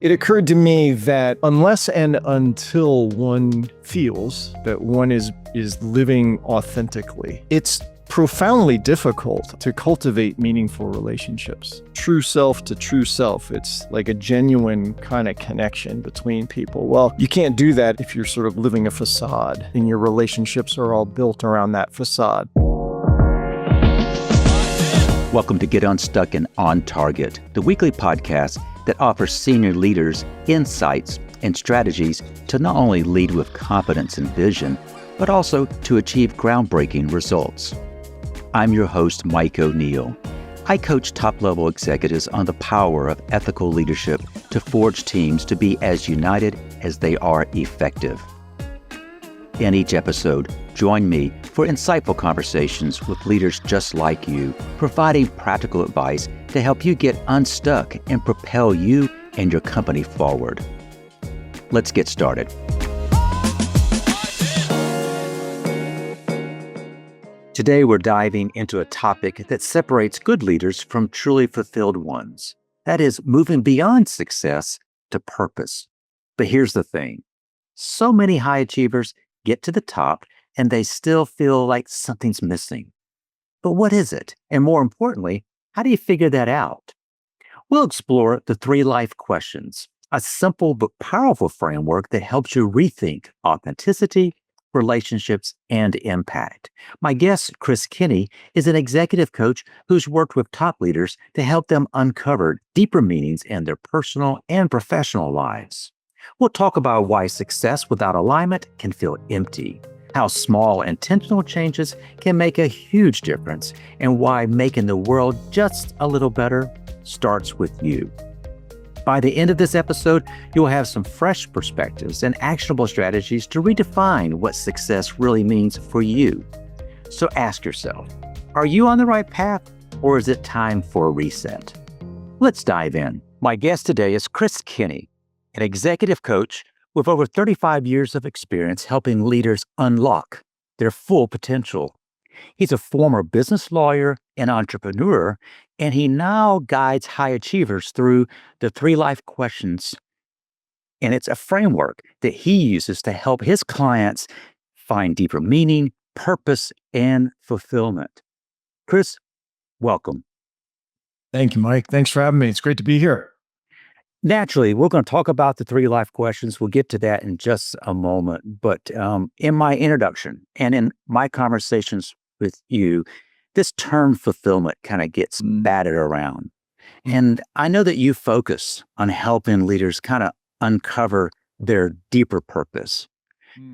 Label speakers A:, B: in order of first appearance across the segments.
A: It occurred to me that unless and until one feels that one is living authentically, it's profoundly difficult to cultivate meaningful relationships. True self to true self. It's like a genuine kind of connection between people. Well, you can't do that if you're sort of living a facade and your relationships are all built around that facade.
B: Welcome to Get Unstuck and On Target, the weekly podcast that offers senior leaders insights and strategies to not only lead with confidence and vision, but also to achieve groundbreaking results. I'm your host, Mike O'Neill. I coach top-level executives on the power of ethical leadership to forge teams to be as united as they are effective. In each episode, join me for insightful conversations with leaders just like you, providing practical advice to help you get unstuck and propel you and your company forward. Let's get started. Today, we're diving into a topic that separates good leaders from truly fulfilled ones. That is, moving beyond success to purpose. But here's the thing. So many high achievers get to the top and they still feel like something's missing. But what is it? And more importantly, how do you figure that out? We'll explore the 3 life questions, a simple but powerful framework that helps you rethink authenticity, relationships, and impact. My guest, Chris Kenney, is an executive coach who's worked with top leaders to help them uncover deeper meanings in their personal and professional lives. We'll talk about why success without alignment can feel empty, how small intentional changes can make a huge difference, and why making the world just a little better starts with you. By the end of this episode, you'll have some fresh perspectives and actionable strategies to redefine what success really means for you. So ask yourself, are you on the right path, or is it time for a reset? Let's dive in. My guest today is Chris Kenney, an executive coach with over 35 years of experience helping leaders unlock their full potential. He's a former business lawyer and entrepreneur, and he now guides high achievers through the 3 life questions. And it's a framework that he uses to help his clients find deeper meaning, purpose, and fulfillment. Chris, welcome.
A: Thank you, Mike. Thanks for having me. It's great to be here.
B: Naturally, we're going to talk about the 3 life questions. We'll get to that in just a moment. But in my introduction and in my conversations with you, this term fulfillment kind of gets batted around. And I know that you focus on helping leaders kind of uncover their deeper purpose.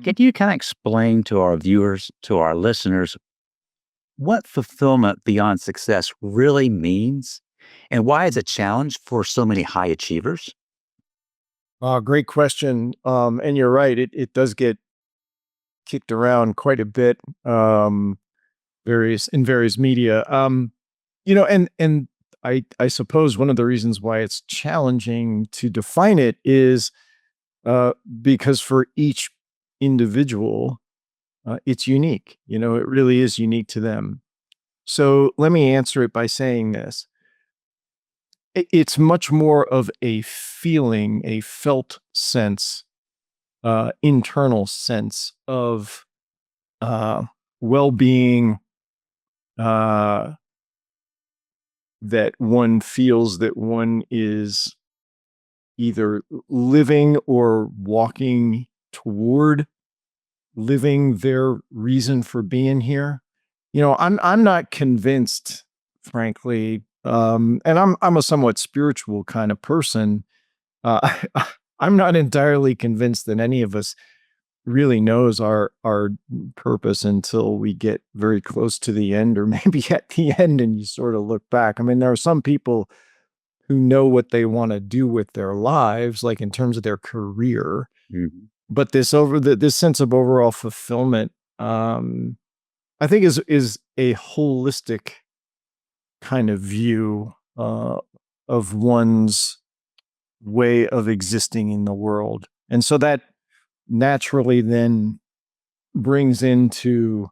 B: Can you kind of explain to our viewers, to our listeners, what fulfillment beyond success really means? And why is it a challenge for so many high achievers?
A: Great question. And you're right. It does get kicked around quite a bit, various media. And I suppose one of the reasons why it's challenging to define it is because for each individual, it's unique. It really is unique to them. So let me answer it by saying this. It's much more of a feeling, a felt sense, internal sense of well-being that one feels that one is either living or walking toward living their reason for being here. I'm not convinced, frankly. And I'm a somewhat spiritual kind of person. I'm not entirely convinced that any of us really knows our purpose until we get very close to the end, or maybe at the end and you sort of look back. I mean, there are some people who know what they want to do with their lives, like in terms of their career. Mm-hmm. But this sense of overall fulfillment, I think is a holistic kind of view of one's way of existing in the world. And so that naturally then brings into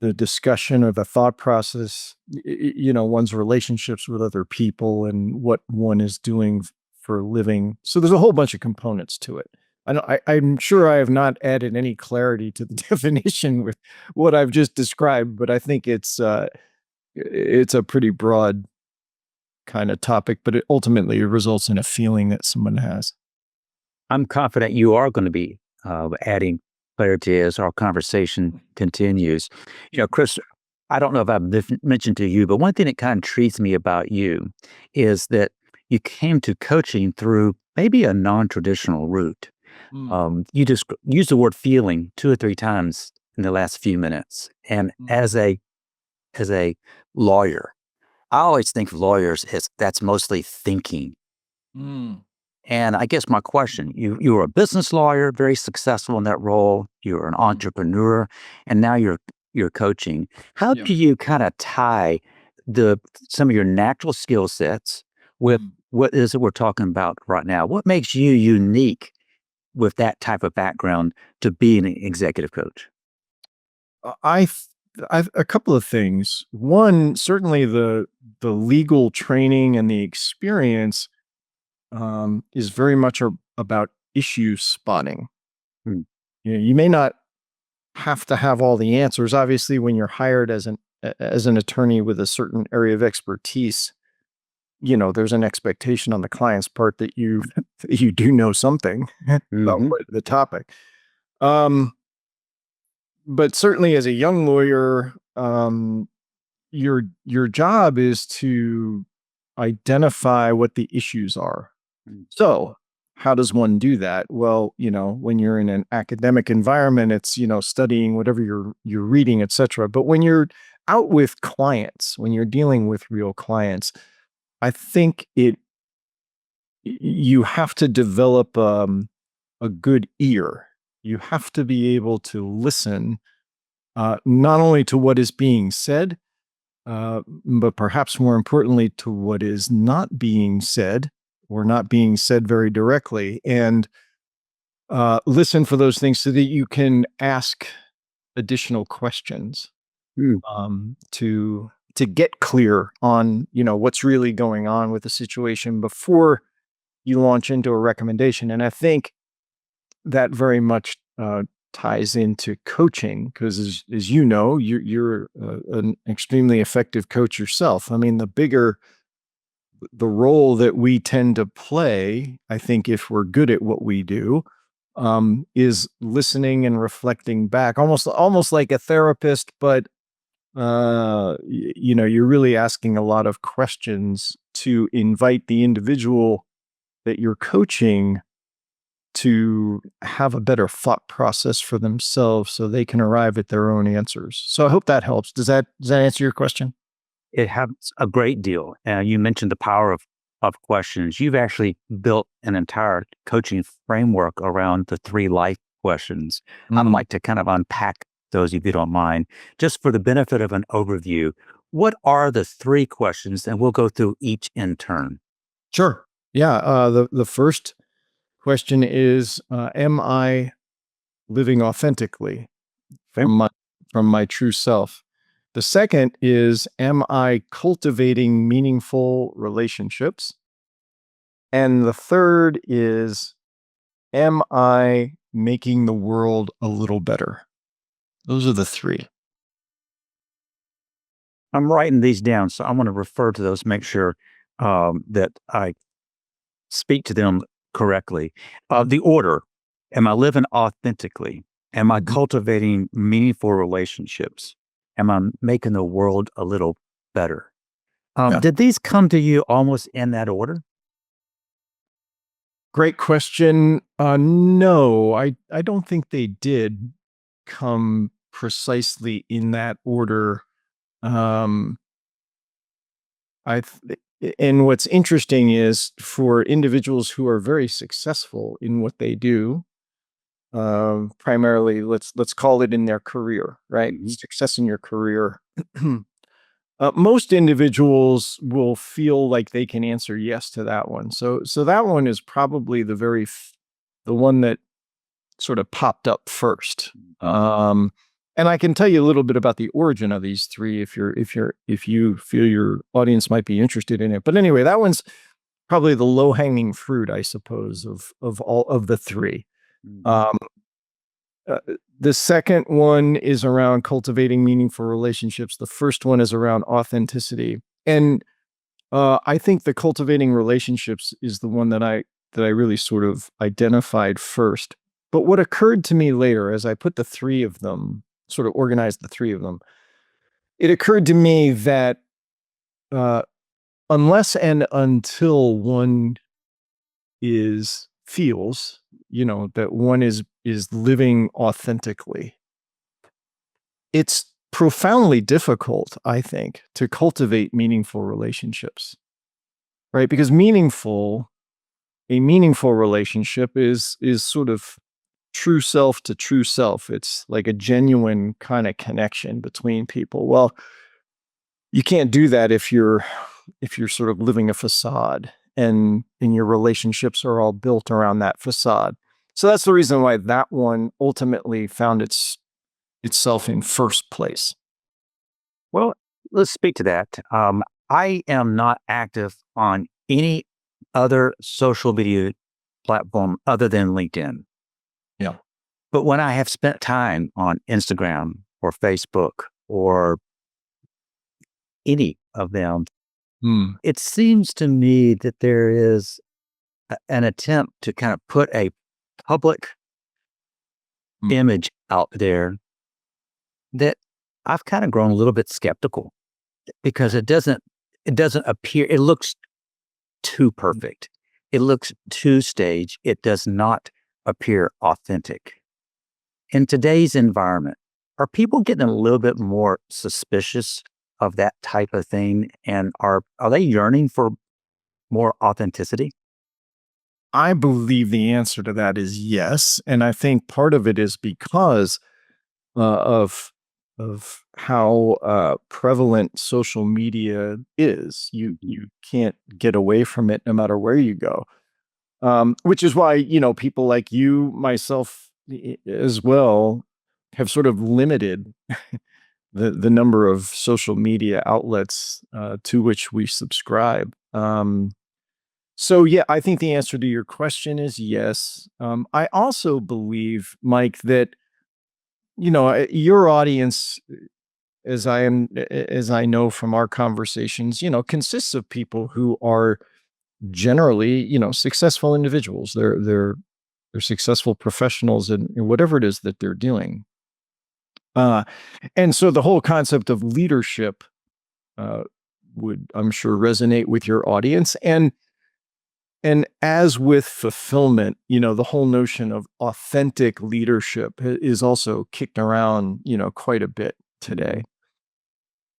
A: the discussion or the thought process, one's relationships with other people and what one is doing for living. So there's a whole bunch of components to it. I'm sure I have not added any clarity to the definition with what I've just described, but I think it's a pretty broad kind of topic, but it ultimately results in a feeling that someone has.
B: I'm confident you are going to be adding clarity as our conversation continues. Chris, I don't know if I've mentioned to you, but one thing that kind of intrigues me about you is that you came to coaching through maybe a non-traditional route. You just used the word feeling 2 or 3 times in the last few minutes, and as a lawyer, I always think of lawyers as that's mostly thinking. And I guess my question, you were a business lawyer, very successful in that role. You're an entrepreneur, and now you're coaching. How
A: Yeah.
B: do you kind of tie some of your natural skill sets with what is it we're talking about right now? What makes you unique with that type of background to be an executive coach?
A: I've a couple of things. One, certainly the legal training and the experience is very much about issue spotting.
B: Hmm.
A: You may not have to have all the answers. Obviously, when you're hired as an attorney with a certain area of expertise, there's an expectation on the client's part that you you do know something about
B: Mhm.
A: the topic. Um, but certainly, as a young lawyer, your job is to identify what the issues are.
B: Mm.
A: So, how does one do that? Well, when you're in an academic environment, it's, studying whatever you're reading, etc. But when you're out with clients, when you're dealing with real clients, I think you have to develop a good ear. You have to be able to listen, not only to what is being said, but perhaps more importantly, to what is not being said or not being said very directly, and listen for those things so that you can ask additional questions
B: Mm.
A: to get clear on what's really going on with the situation before you launch into a recommendation. And I think that very much ties into coaching because, as you know, you're an extremely effective coach yourself. I mean, the role that we tend to play, I think, if we're good at what we do, is listening and reflecting back, almost like a therapist, but you're really asking a lot of questions to invite the individual that you're coaching to have a better thought process for themselves so they can arrive at their own answers. So I hope that helps. Does that answer your question?
B: It helps a great deal. You mentioned the power of questions. You've actually built an entire coaching framework around the 3 life questions. I'd like to kind of unpack those if you don't mind, just for the benefit of an overview. What are the 3 questions? And we'll go through each in turn.
A: Sure. Yeah. The first question is, am I living authentically
B: Okay.
A: from my true self? The second is, am I cultivating meaningful relationships? And the third is, am I making the world a little better? Those are the 3.
B: I'm writing these down, so I want to refer to those, make sure that I speak to them correctly. The order, am I living authentically? Am I cultivating meaningful relationships? Am I making the world a little better?
A: Yeah.
B: Did these come to you almost in that order?
A: Great question. No, I don't think they did come precisely in that order. Um, and what's interesting is for individuals who are very successful in what they do, primarily, let's call it in their career, right? Success in your career. Most individuals will feel like they can answer yes to that one. So that one is probably the one that sort of popped up first. And I can tell you a little bit about the origin of these 3 if you feel your audience might be interested in it. But anyway, that one's probably the low-hanging fruit, I suppose, of all of the three.
B: Mhm.
A: Uh, the second one is around cultivating meaningful relationships. The first one is around authenticity. And I think the cultivating relationships is the one that I really sort of identified first. But what occurred to me later, as I put the three of them, sort of organized the three of them, it occurred to me that uh, unless and until one feels, that one is living authentically, it's profoundly difficult, I think, to cultivate meaningful relationships, right? Because a meaningful relationship is sort of true self to true self. It's like a genuine kind of connection between people. Well, you can't do that if you're sort of living a facade, and your relationships are all built around that facade. So that's the reason why that one ultimately found itself in first place.
B: Well, let's speak to that. I am not active on any other social media platform other than LinkedIn.
A: Yeah.
B: But when I have spent time on Instagram or Facebook or any of them,
A: Hmm.
B: it seems to me that there is an attempt to kind of put a public
A: Hmm.
B: image out there that I've kind of grown a little bit skeptical because it doesn't appear, it looks too perfect. It looks too staged. It does not appear authentic. In today's environment, are people getting a little bit more suspicious of that type of thing? And are they yearning for more authenticity?
A: I believe the answer to that is yes, and I think part of it is because of how prevalent social media is. You can't get away from it no matter where you go. Which is why people like you, myself as well, have sort of limited the number of social media outlets to which we subscribe. So yeah, I think the answer to your question is yes. I also believe, Mike, that your audience, as I know from our conversations, consists of people who are generally, successful individuals. They're successful professionals in whatever it is that they're doing. Uh, and so the whole concept of leadership uh, would, I'm sure, resonate with your audience. And as with fulfillment, the whole notion of authentic leadership is also kicked around, quite a bit today.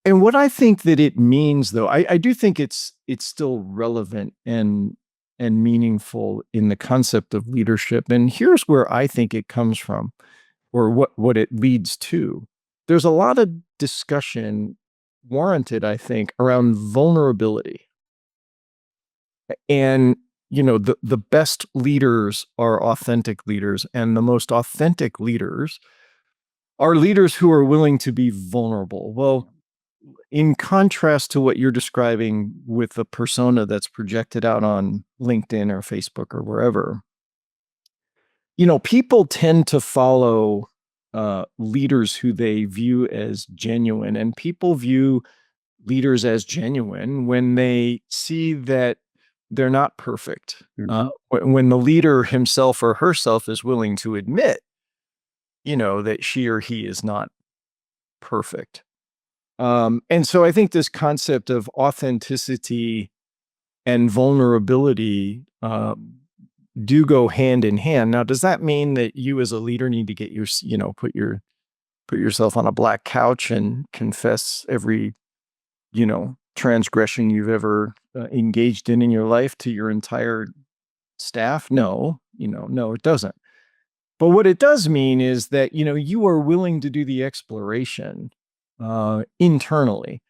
A: And what I think that it means, though, I do think it's still relevant and meaningful in the concept of leadership. And here's where I think it comes from, or what it leads to. There's a lot of discussion warranted, I think, around vulnerability. And the best leaders are authentic leaders, and the most authentic leaders are leaders who are willing to be vulnerable. Well, in contrast to what you're describing with the persona that's projected out on LinkedIn or Facebook or wherever, people tend to follow leaders who they view as genuine, and people view leaders as genuine when they see that they're not perfect.
B: Mhm.
A: When the leader himself or herself is willing to admit, that she or he is not perfect. And so I think this concept of authenticity and vulnerability do go hand in hand. Now, does that mean that you as a leader need to get put yourself on a black couch and confess every, transgression you've ever engaged in your life to your entire staff? No, no, it doesn't. But what it does mean is that, you are willing to do the exploration internally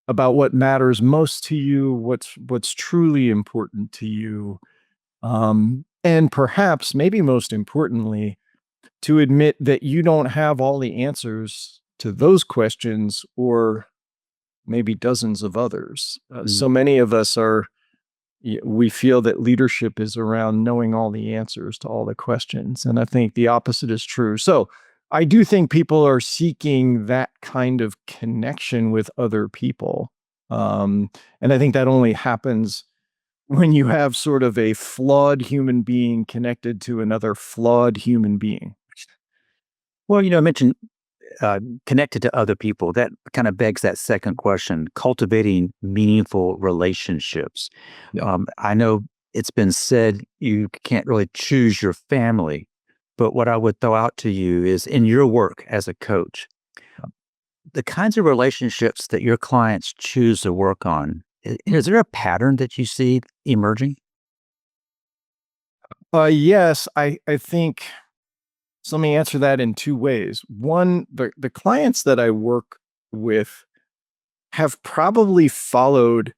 A: about what matters most to you, what's truly important to you, and perhaps, maybe most importantly, to admit that you don't have all the answers to those questions, or maybe dozens of others.
B: Mhm.
A: So many of us are we feel that leadership is around knowing all the answers to all the questions. And I think the opposite is true. So I do think people are seeking that kind of connection with other people. And I think that only happens when you have sort of a flawed human being connected to another flawed human being.
B: Well, I mentioned connected to other people. That kind of begs that second question: cultivating meaningful relationships.
A: Yeah.
B: I know it's been said you can't really choose your family, but what I would throw out to you is in your work as a coach, the kinds of relationships that your clients choose to work on. Is there a pattern that you see emerging?
A: Yes, I think so. Let me answer that in two ways. One, the clients that I work with have probably followed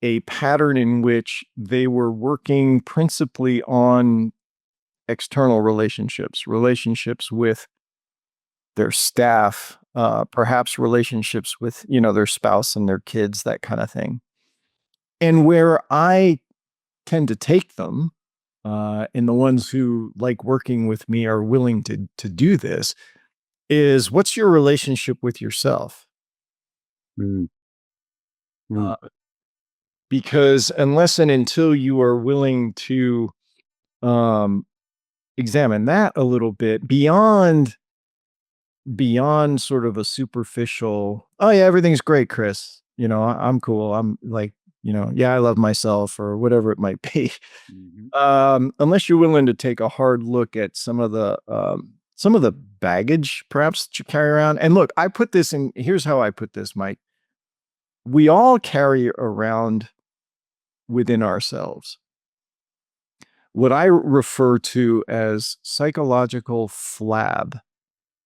A: a pattern in which they were working principally on external relationships, relationships with their staff, perhaps relationships with, their spouse and their kids, that kind of thing. And where I tend to take them, and the ones who like working with me are willing to do this, is what's your relationship with yourself?
B: Mm, mm,
A: Uh, because unless and until you are willing to um, examine that a little bit beyond sort of a superficial, oh yeah, everything's great, Chris. I'm cool. I'm like, yeah, I love myself or whatever it might be.
B: mhm.
A: Unless you're willing to take a hard look at some of the baggage perhaps that you carry around. And look, I put this in, here's how I put this, Mike. We all carry around within ourselves what I refer to as psychological flab,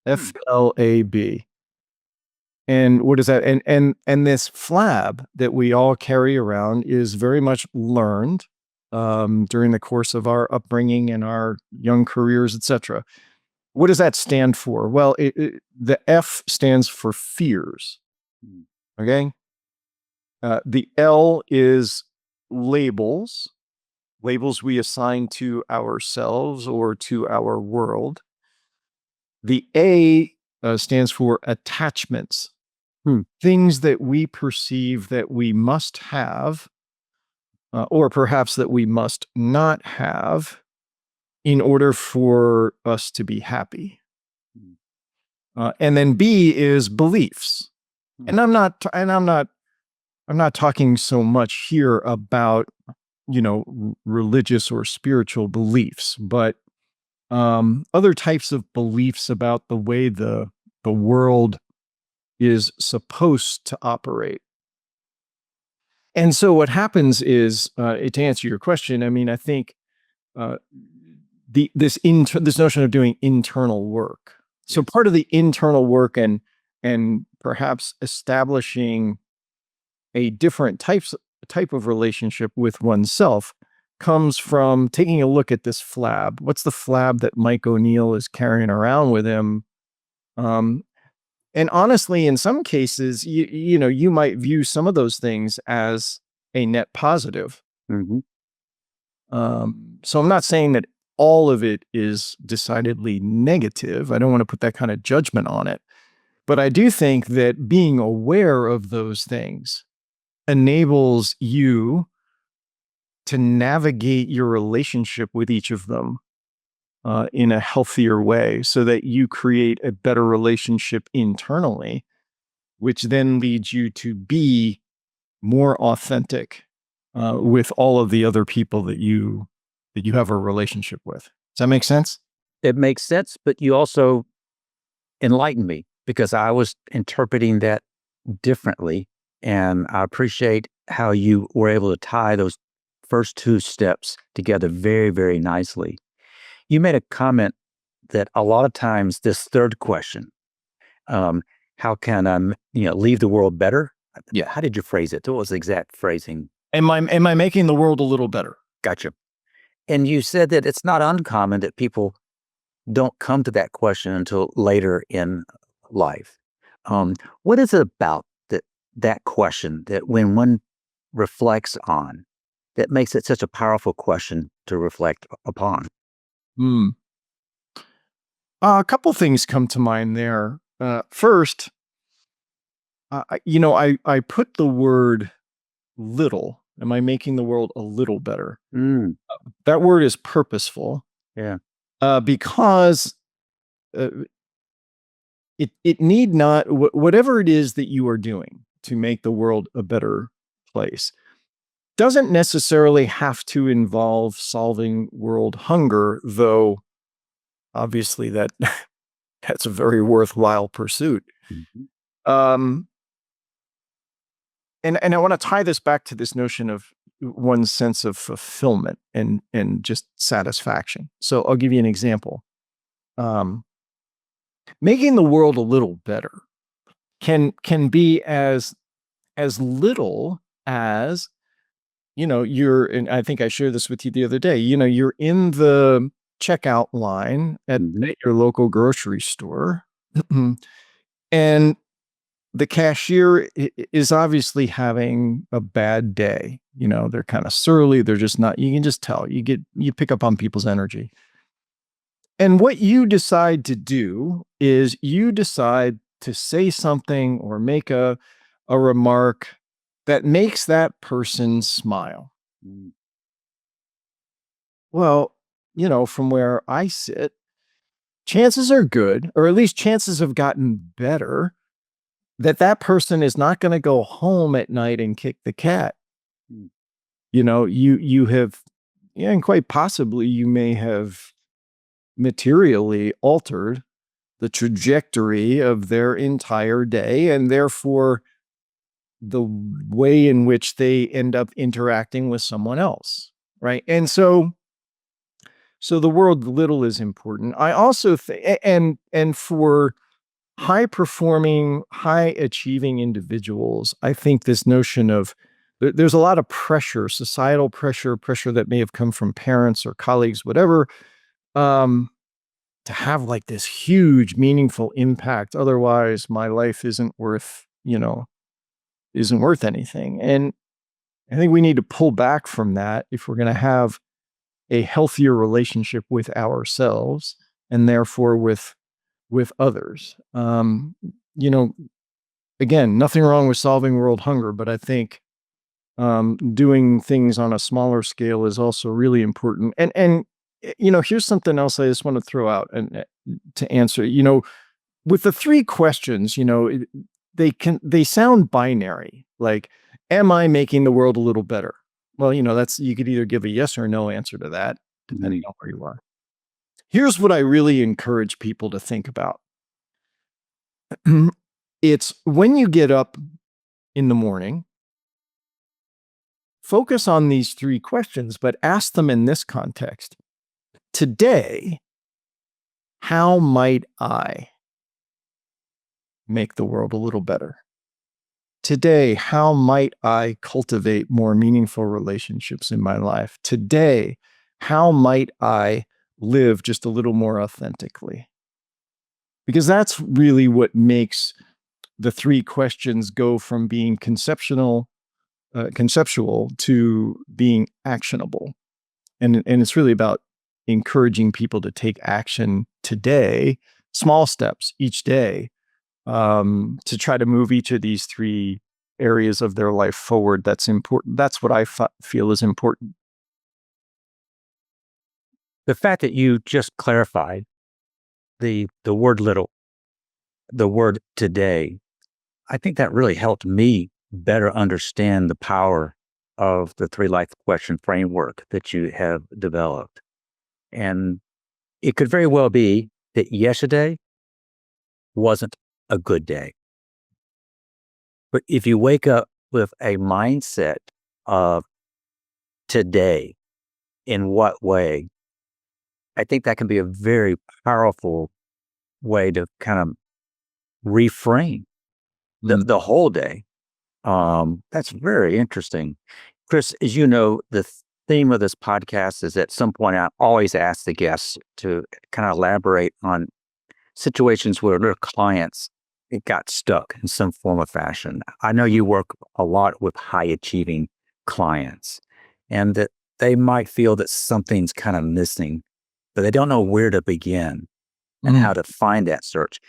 B: Hmm.
A: FLAB. And what is that? And this flab that we all carry around is very much learned during the course of our upbringing and our young careers, etc. What does that stand for? Well, the F stands for fears.
B: Mm,
A: Okay. The L is labels, labels we assign to ourselves or to our world. The A stands for attachments,
B: hmm,
A: things that we perceive that we must have, or perhaps that we must not have in order for us to be happy.
B: mm,
A: And then B is beliefs.
B: hmm.
A: And I'm not talking so much here about, religious or spiritual beliefs, but other types of beliefs about the way the world is supposed to operate. And so what happens is, to answer your question, I mean, I think uh, this notion of doing internal work. So
B: Yes.
A: part of the internal work and perhaps establishing a different type of relationship with oneself comes from taking a look at this flab. What's the flab that Mike O'Neill is carrying around with him? Um, and honestly, in some cases, you might view some of those things as a net positive.
B: Mhm.
A: So I'm not saying that all of it is decidedly negative. I don't want to put that kind of judgment on it. But I do think that being aware of those things enables you to navigate your relationship with each of them in a healthier way so that you create a better relationship internally, which then leads you to be more authentic with all of the other people that you have a relationship with. Does that make sense?
B: It makes sense, but you also enlightened me because I was interpreting that differently. And I appreciate how you were able to tie those first two steps together very, very nicely. You made a comment that a lot of times this third question, um, how can I, leave the world better?
A: Yeah.
B: How did you phrase it? What was the exact phrasing?
A: Am I making the world a little better?
B: Gotcha. And you said that it's not uncommon that people don't come to that question until later in life. What is it about that question that when one reflects on, that makes it such a powerful question to reflect upon?
A: Hmm. A couple things come to mind there. First, I put the word little. Am I making the world a little better?
B: Mm,
A: That word is purposeful
B: yeah.
A: because uh, it need not whatever it is that you are doing to make the world a better place doesn't necessarily have to involve solving world hunger, though obviously that's a very worthwhile pursuit.
B: Mhm.
A: Um, and I want to tie this back to this notion of one's sense of fulfillment and just satisfaction. So I'll give you an example. Um, Making the world a little better can be as little as you're, and I think I shared this with you the other day. You're in the checkout line
B: Mhm.
A: at your local grocery store, and the cashier is obviously having a bad day. They're kind of surly. They're just not, you can just tell. You pick up on people's energy. And what you decide to do is you decide to say something or make a remark that makes that person smile.
B: Mm.
A: Well, from where I sit, chances are good, or at least chances have gotten better, that that person is not going to go home at night and kick the cat.
B: Mm.
A: You have, yeah, and quite possibly you may have materially altered the trajectory of their entire day, and therefore the way in which they end up interacting with someone else, right? And so the word little is important. I also think, and for high performing, high achieving individuals, I think this notion of there's a lot of pressure, societal pressure that may have come from parents or colleagues, whatever, um, to have like this huge, meaningful impact. Otherwise, my life isn't worth anything. And I think we need to pull back from that if we're going to have a healthier relationship with ourselves and therefore with others. You know, Again, nothing wrong with solving world hunger, but I think doing things on a smaller scale is also really important. And here's something else I just want to throw out and to answer. With the three questions, they sound binary. Like, am I making the world a little better? Well, that's you could either give a yes or no answer to that, depending
B: Mhm.
A: on where you are. Here's what I really encourage people to think about. It's when you get up in the morning, focus on these three questions, but ask them in this context. Today, how might I make the world a little better? Today, how might I cultivate more meaningful relationships in my life? Today, how might I live just a little more authentically? Because that's really what makes the three questions go from being conceptual to being actionable. And it's really about encouraging people to take action today, small steps each day, to try to move each of these three areas of their life forward. That's important. That's what I feel is important.
B: The fact that you just clarified the word little, the word today, I think that really helped me better understand the power of the three life question framework that you have developed. And it could very well be that yesterday wasn't a good day. But if you wake up with a mindset of today, in what way, I think that can be a very powerful way to kind of reframe
A: Mm.
B: the whole day. That's very interesting. Chris, as you know, the theme of this podcast is at some point I always ask the guests to kind of elaborate on situations where their clients it got stuck in some form of fashion. I know you work a lot with high achieving clients. and that they might feel that something's kind of missing, but they don't know where to begin and
A: Mm.
B: how to find that search.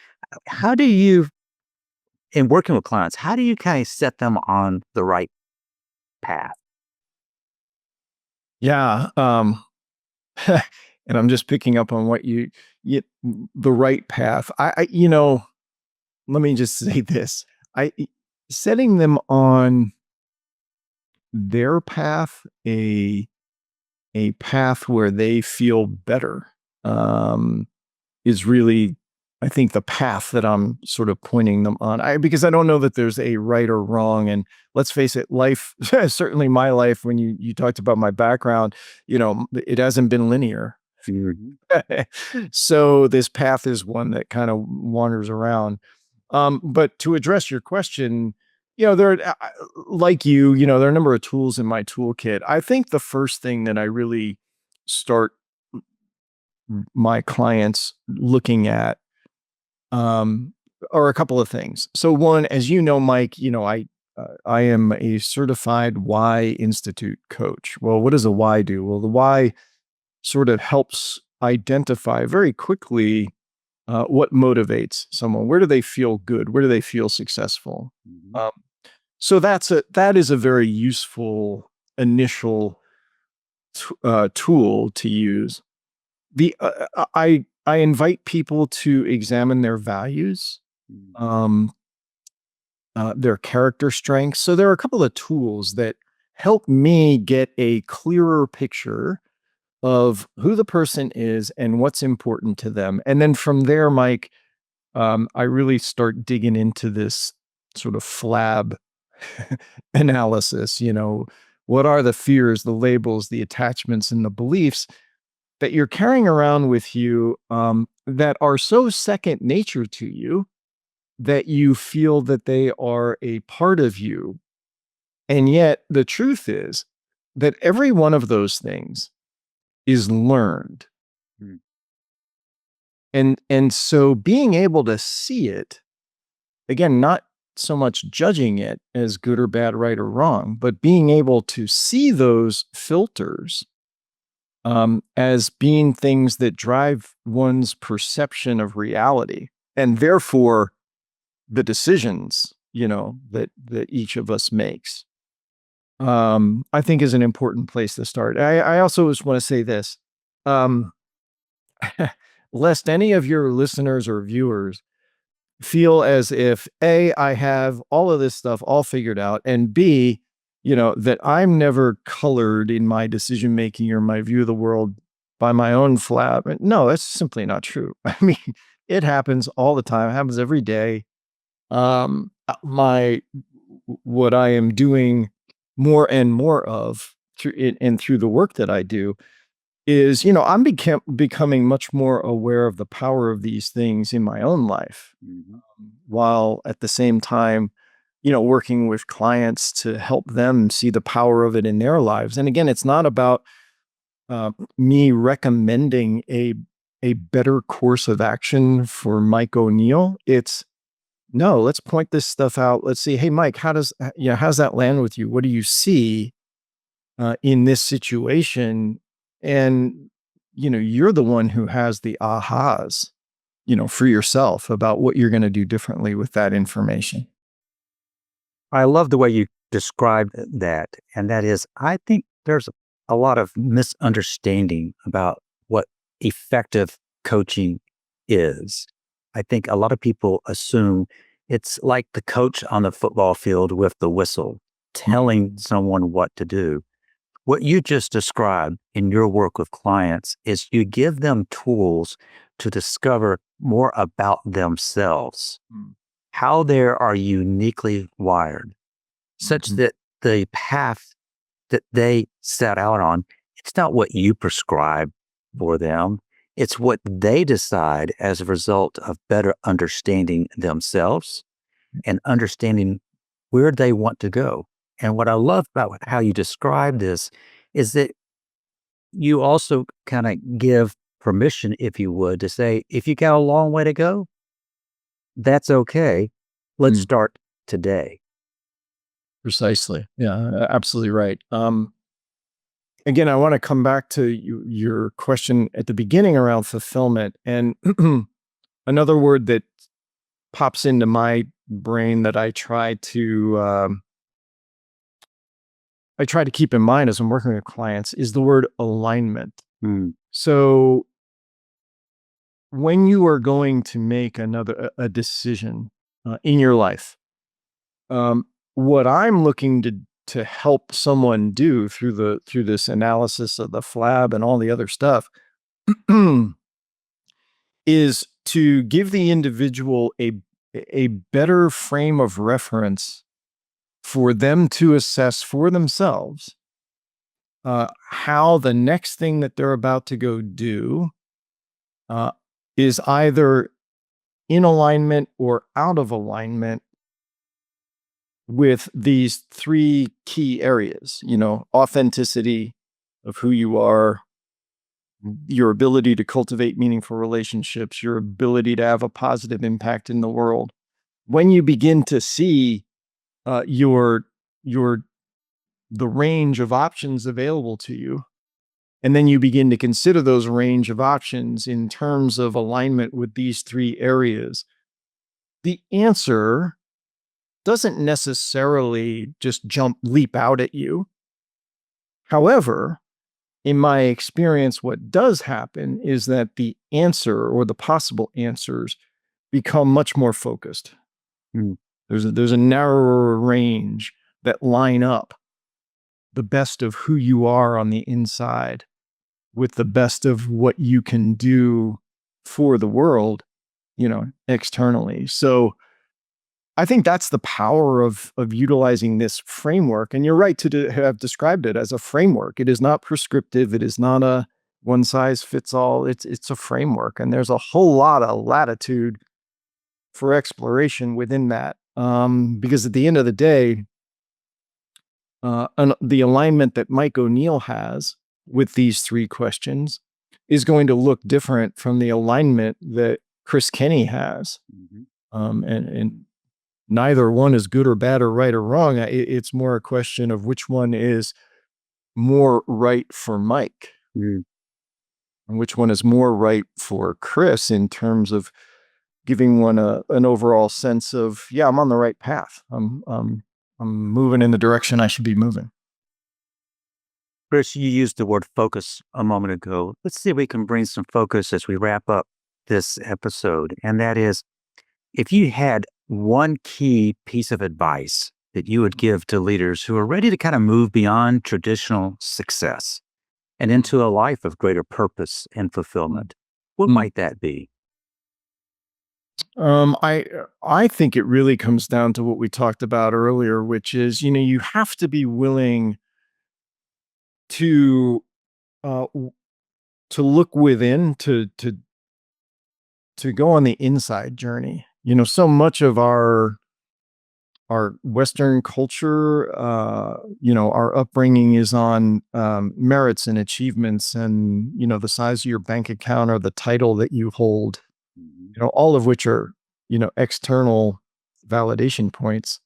B: How do you, in working with clients, how do you kind of set them on the right path?
A: Yeah. And I'm just picking up on what you the right path. Let me just say this. I Setting them on their path, a path where they feel better, um, is really, I think, the path that I'm sort of pointing them on. Because I don't know that there's a right or wrong. And let's face it, life, certainly my life, when you talked about my background, it hasn't been linear.
B: Mhm.
A: So this path is one that kind of wanders around. But to address your question, like there are a number of tools in my toolkit. I think the first thing that I really start my clients looking at, um, are a couple of things. So one, as you know, Mike, I am a certified Y Institute coach. Well, what does a Y do? Well, the Y sort of helps identify very quickly what motivates someone. Where do they feel good? Where do they feel successful?
B: Mhm.
A: Um, so that is a very useful initial tool to use. I invite people to examine their values,
B: Mhm.
A: um, their character strengths. So there are a couple of tools that help me get a clearer picture of who the person is and what's important to them. And then from there, Mike, I really start digging into this sort of flab analysis. What are the fears, the labels, the attachments, and the beliefs that you're carrying around with you, that are so second nature to you that you feel that they are a part of you. And yet, the truth is that every one of those things is learned.
B: Mhm.
A: And so being able to see it, again, not so much judging it as good or bad, right or wrong, but being able to see those filters, as being things that drive one's perception of reality, and therefore the decisions, that each of us makes, I think is an important place to start. I also just want to say this, um, lest any of your listeners or viewers feel as if A, I have all of this stuff all figured out, and B, that I'm never colored in my decision making or my view of the world by my own flab. No, that's simply not true. I mean, it happens all the time. It happens every day. My What I am doing more and more of through it and through the work that I do is, I'm becoming much more aware of the power of these things in my own life,
B: Mhm.
A: while at the same time, working with clients to help them see the power of it in their lives. And again, it's not about me recommending a better course of action for Mike O'Neill. It's no, let's point this stuff out. Let's see, hey, Mike, how's that land with you? What do you see in this situation? And you're the one who has the ahas, for yourself about what you're going to do differently with that information.
B: I love the way you described that. And that is, I think there's a lot of misunderstanding about what effective coaching is. I think a lot of people assume it's like the coach on the football field with the whistle telling someone what to do. What you just described in your work with clients is you give them tools to discover more about themselves,
A: Mm.
B: how they are uniquely wired such
A: Mhm.
B: that the path that they set out on, it's not what you prescribe for them. It's what they decide as a result of better understanding themselves and understanding where they want to go. And what I love about how you describe this is that you also kind of give permission, if you would, to say, if you got a long way to go, that's okay. Let's
A: Mm.
B: start today.
A: Precisely. Yeah, absolutely right. again, I want to come back to your question at the beginning around fulfillment. And another word that pops into my brain that I try to keep in mind as I'm working with clients is the word alignment.
B: Mm,
A: So when you are going to make a decision in your life, what I'm looking to help someone do through this analysis of the flab and all the other stuff is to give the individual a better frame of reference for them to assess for themselves how the next thing that they're about to go do uh, is either in alignment or out of alignment with these three key areas, authenticity of who you are, your ability to cultivate meaningful relationships, your ability to have a positive impact in the world. When you begin to see your the range of options available to you, and then you begin to consider those range of options in terms of alignment with these three areas, the answer doesn't necessarily just leap out at you. However, in my experience, what does happen is that the answer or the possible answers become much more focused.
B: mm,
A: There's a narrower range that line up the best of who you are on the inside with the best of what you can do for the world, externally. So I think that's the power of utilizing this framework. And you're right to have described it as a framework. It is not prescriptive. It is not a one size fits all. It's a framework, and there's a whole lot of latitude for exploration within that. Because at the end of the day, the alignment that Mike O'Neill has with these three questions is going to look different from the alignment that Chris Kenney has.
B: mhm,
A: And neither one is good or bad or right or wrong. It's more a question of which one is more right for Mike
B: mm.
A: and which one is more right for Chris in terms of giving one an overall sense of, yeah, I'm on the right path. I'm moving in the direction I should be moving.
B: Chris, you used the word focus a moment ago. Let's see if we can bring some focus as we wrap up this episode. And that is, if you had one key piece of advice that you would give to leaders who are ready to kind of move beyond traditional success and into a life of greater purpose and fulfillment, what
A: Mm.
B: might that be?
A: I think it really comes down to what we talked about earlier, which is, you have to be willing to to look within to go on the inside journey. So much of our Western culture, our upbringing is on merits and achievements, and the size of your bank account or the title that you hold.
B: Mhm.
A: All of which are external validation points.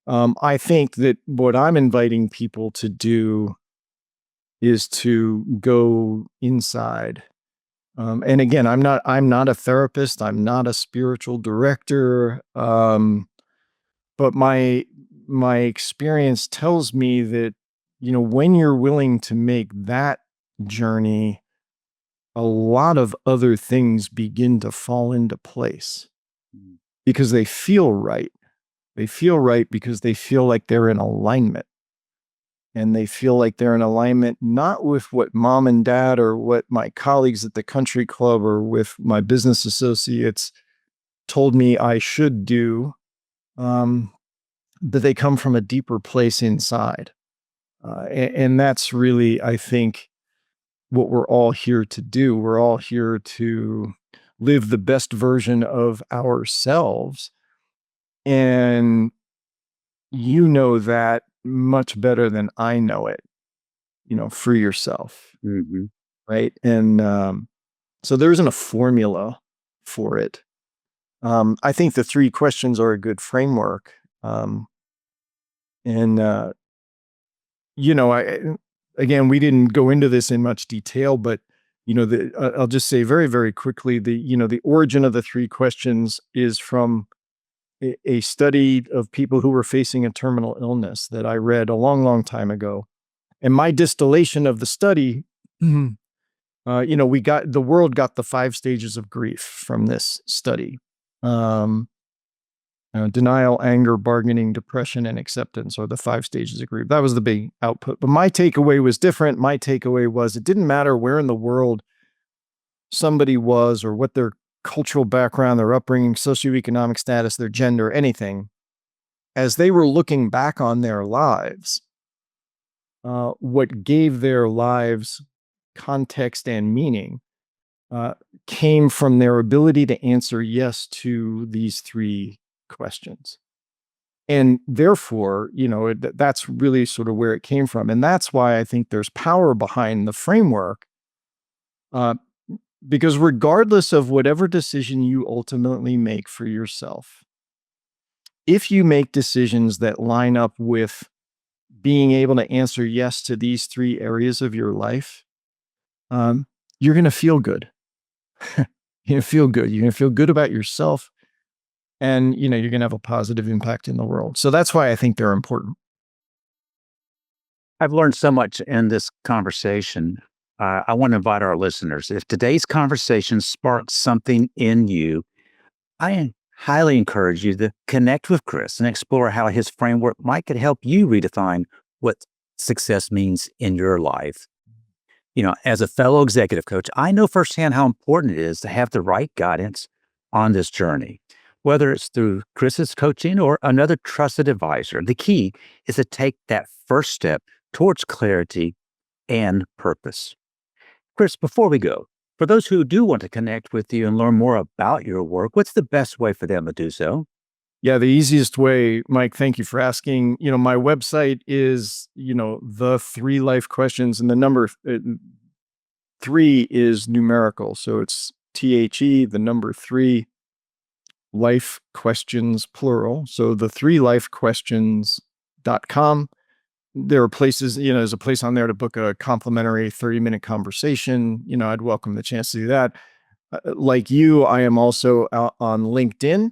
A: I think that what I'm inviting people to do is to go inside. And again, I'm not a therapist. I'm not a spiritual director. But my experience tells me that when you're willing to make that journey, a lot of other things begin to fall into place
B: Mm,
A: because they feel right. They feel right because they feel like they're in alignment. And they feel like they're in alignment not with what mom and dad or what my colleagues at the country club or with my business associates told me I should do, but they come from a deeper place inside. And that's really, I think, what we're all here to do. We're all here to live the best version of ourselves. And you know that much better than I know it, for yourself.
B: mhm.
A: Right. And so there isn't a formula for it. I think the three questions are a good framework. And, I again, we didn't go into this in much detail, but I'll just say very, very quickly, the origin of the three questions is from a study of people who were facing a terminal illness that I read a long, long time ago. And my distillation of the study, the world got the 5 stages of grief from this study. Denial, anger, bargaining, depression, and acceptance are the 5 stages of grief. That was the big output. But my takeaway was different. My takeaway was it didn't matter where in the world somebody was or what their cultural background, their upbringing, socioeconomic status, their gender, anything. As they were looking back on their lives, what gave their lives context and meaning came from their ability to answer yes to these 3 questions. And therefore, that's really sort of where it came from. And that's why I think there's power behind the framework, because regardless of whatever decision you ultimately make for yourself, if you make decisions that line up with being able to answer yes to these 3 areas of your life, you're going to feel good. You're going to feel good. You're going to feel good about yourself. And, you're going to have a positive impact in the world. So that's why I think they're important.
B: I've learned so much in this conversation. I want to invite our listeners, if today's conversation sparks something in you, I highly encourage you to connect with Chris and explore how his framework might could help you redefine what success means in your life. As a fellow executive coach, I know firsthand how important it is to have the right guidance on this journey. Whether it's through Chris's coaching or another trusted advisor, the key is to take that first step towards clarity and purpose. Chris, before we go, for those who do want to connect with you and learn more about your work, what's the best way for them to do so?
A: Yeah, the easiest way, Mike, thank you for asking. My website is, the 3 life questions, and the number 3 is numerical. So it's THE, the number 3, life questions, plural. So the 3lifequestions.com. There are places, there's a place on there to book a complimentary 30-minute conversation. I'd welcome the chance to do that. Like you, I am also out on LinkedIn.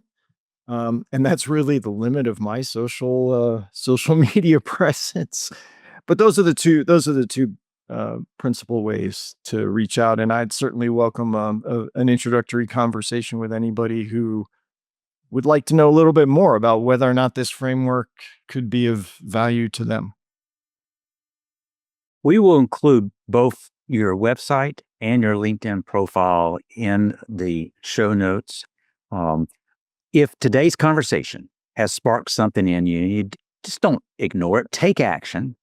A: And that's really the limit of my social media presence. But those are the two principal ways to reach out. And I'd certainly welcome an introductory conversation with anybody who would like to know a little bit more about whether or not this framework could be of value to them.
B: We will include both your website and your LinkedIn profile in the show notes. If today's conversation has sparked something in you, you just don't ignore it. Take action,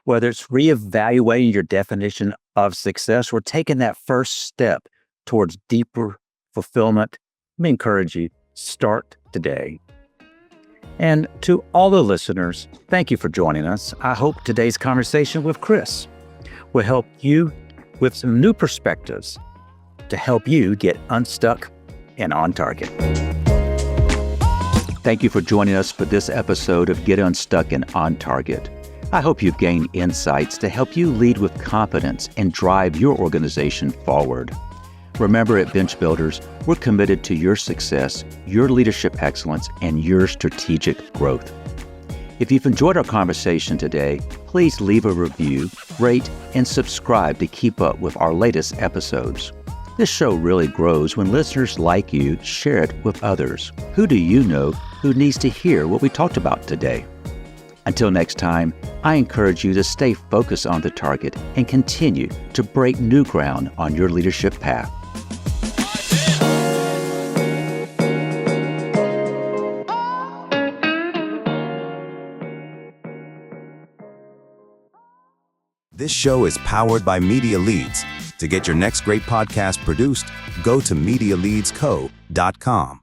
B: whether it's reevaluating your definition of success or taking that first step towards deeper fulfillment. Let me encourage you, start today. And to all the listeners, thank you for joining us. I hope today's conversation with Chris will help you with some new perspectives to help you get unstuck and on target. Thank you for joining us for this episode of Get Unstuck and On Target. I hope you've gained insights to help you lead with confidence and drive your organization forward. Remember, at Bench Builders, we're committed to your success, your leadership excellence, and your strategic growth. If you've enjoyed our conversation today, please leave a review, rate, and subscribe to keep up with our latest episodes. This show really grows when listeners like you share it with others. Who do you know who needs to hear what we talked about today? Until next time, I encourage you to stay focused on the target and continue to break new ground on your leadership path.
C: This show is powered by Media Leads. To get your next great podcast produced, go to MediaLeadsCo.com.